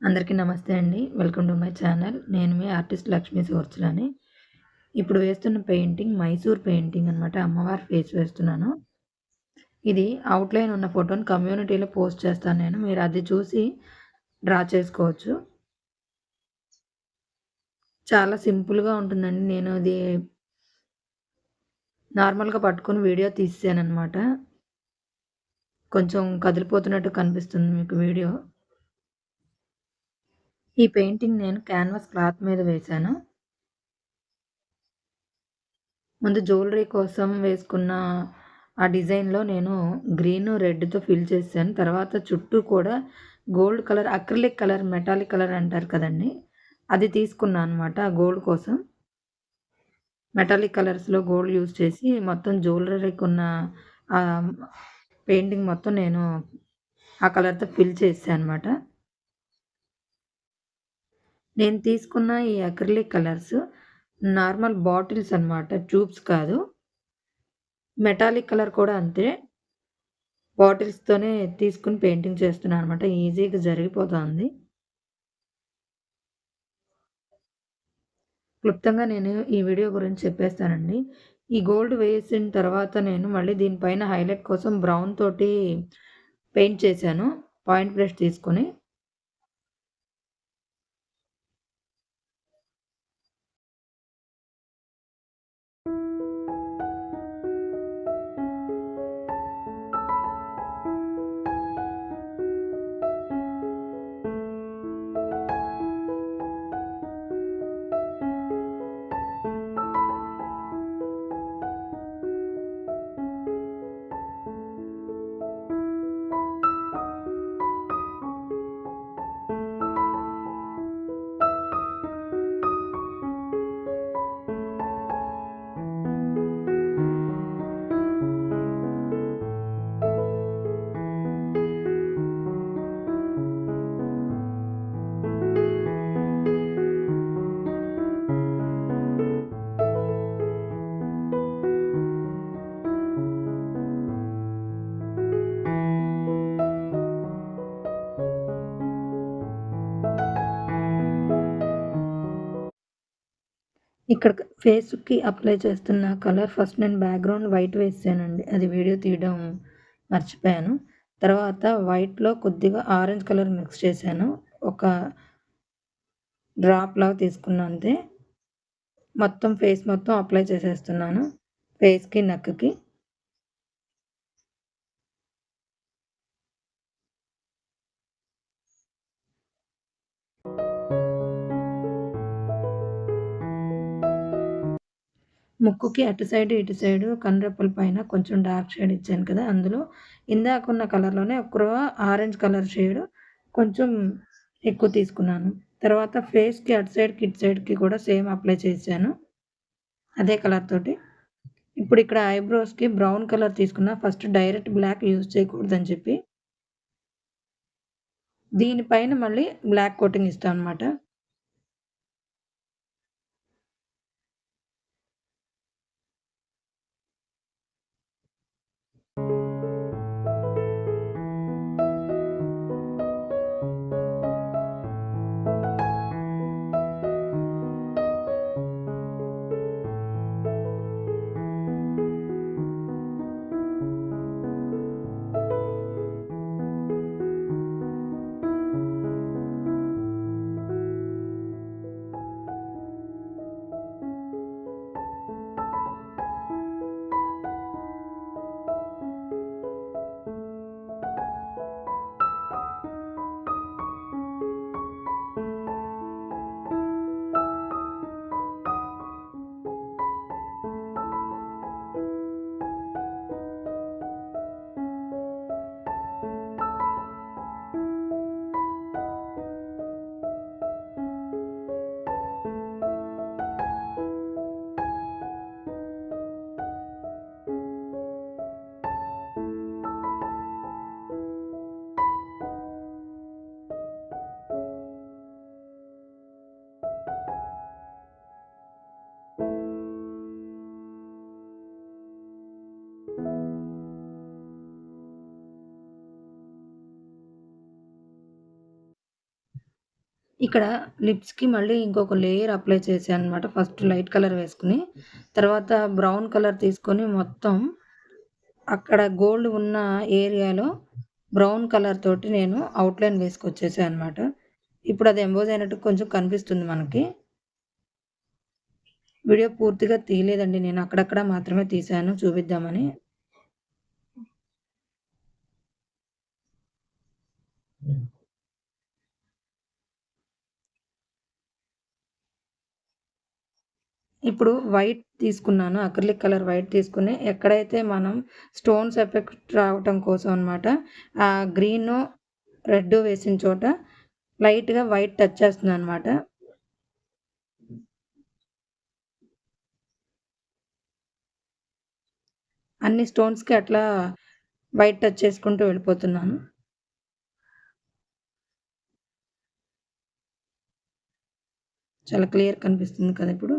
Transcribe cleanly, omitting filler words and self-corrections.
అందరికీ నమస్తే అండి. Welcome to my channel. నేను మీ ఆర్టిస్ట్ లక్ష్మీ సువర్చలని. ఇప్పుడు వేస్తున్న పెయింటింగ్ మైసూర్ పెయింటింగ్ అనమాట. అమ్మవారి ఫేస్ వేస్తున్నాను. ఇది ఔట్‌లైన్ ఉన్న ఫోటోని కమ్యూనిటీలో పోస్ట్ చేస్తాను నేను. మీరు అది చూసి డ్రా చేసుకోవచ్చు. చాలా సింపుల్‌గా ఉంటుందండి. నేను ఇది నార్మల్‌గా పట్టుకొని వీడియో తీసేసాననమాట. కొంచెం కదిలిపోతున్నట్టు కనిపిస్తుంది మీకు వీడియో. ఈ పెయింటింగ్ నేను క్యాన్వాస్ క్లాత్ మీద వేశాను. ముందు జ్యువెలరీ కోసం వేసుకున్న ఆ డిజైన్‌లో నేను గ్రీను, రెడ్‌తో ఫిల్ చేశాను. తర్వాత చుట్టూ కూడా gold colour, acrylic colour, metallic colour అంటారు కదండీ! అది తీసుకున్నా అనమాట ఆ గోల్డ్ కోసం. మెటాలిక్ కలర్స్‌లో గోల్డ్ యూజ్ చేసి మొత్తం జ్యువెలరీకున్న ఆహ్, పెయింటింగ్ మొత్తం నేను ఆ కలర్‌తో ఫిల్ చేశా అనమాట. నేను తీసుకున్న ఈ అక్రిలిక్ కలర్స్ నార్మల్ బాటిల్స్ అనమాట. ట్యూబ్స్ కాదు. మెటాలిక్ కలర్ కూడా అంతే. బాటిల్స్‌తోనే తీసుకొని పెయింటింగ్ చేస్తున్నాననమాట. ఈజీగా జరిగిపోతాంది. క్లుప్తంగా నేను ఈ వీడియో గురించి చెప్పేస్తానండి. ఈ గోల్డ్ వేసిన తర్వాత నేను మళ్ళీ దీనిపైన హైలైట్ కోసం బ్రౌన్ తోటి పెయింట్ చేశాను. పాయింట్ బ్రష్ తీసుకొని. ఇక్కడ ఫేస్‌కి అప్లై చేస్తున్న కలర్ ఫస్ట్ నేను బ్యాక్‌గ్రౌండ్ వైట్ వేసానండి. అది వీడియో తీయడం మర్చిపోయాను. తర్వాత వైట్‌లో కొద్దిగా ఆరెంజ్ కలర్ మిక్స్ చేశాను. ఒక డ్రాప్‌లాగా తీసుకున్నా అంతే. మొత్తం ఫేస్ మొత్తం అప్లై చేసేస్తున్నాను. ఫేస్‌కి, నెక్‌కి. ముక్కుకి అటు సైడ్, ఇటు సైడు కనురెప్పల పైన కొంచెం డార్క్ షేడ్ ఇచ్చాను కదా! అందులో ఇందాకున్న కలర్‌లోనే ఆరెంజ్ కలర్ షేడ్ కొంచెం ఎక్కువ తీసుకున్నాను. తర్వాత ఫేస్‌కి అటు సైడ్‌కి, ఇటు సైడ్‌కి కూడా సేమ్ అప్లై చేశాను. అదే కలర్ తోటి. ఇప్పుడు ఇక్కడ ఐబ్రోస్‌కి బ్రౌన్ కలర్ తీసుకున్నా. ఫస్ట్ డైరెక్ట్ బ్లాక్ యూజ్ చేయకూడదని చెప్పి. దీనిపైన మళ్ళీ బ్లాక్ కోటింగ్ ఇస్తాం అనమాట. ఇక్కడ లిప్స్‌కి మళ్ళీ ఇంకొక లేయర్ అప్లై చేశాననమాట. ఫస్ట్ లైట్ కలర్ వేసుకొని, తర్వాత బ్రౌన్ కలర్ తీసుకొని మొత్తం అక్కడ గోల్డ్ ఉన్న ఏరియాలో బ్రౌన్ కలర్ తోటి నేను ఔట్‌లైన్ వేసుకొచ్చేసా అనమాట. ఇప్పుడది ఎంబోస్ అయినట్టు కొంచెం కనిపిస్తుంది మనకి. వీడియో పూర్తిగా తీయలేదండి నేను. అక్కడక్కడ మాత్రమే తీశాను చూపిద్దామని. ఇప్పుడు వైట్ తీసుకున్నాను. అక్రిలిక్ కలర్ వైట్ తీసుకొని ఎక్కడైతే మనం స్టోన్స్ ఎఫెక్ట్ రావటం కోసం అనమాట. ఆ గ్రీను, రెడ్డు వేసిన చోట లైట్‌గా వైట్ టచ్ చేస్తున్నాననమాట. అన్ని స్టోన్స్‌కి అట్లా వైట్ టచ్ చేసుకుంటూ వెళ్ళిపోతున్నాను. చాలా క్లియర్ కనిపిస్తుంది కదా ఇప్పుడు.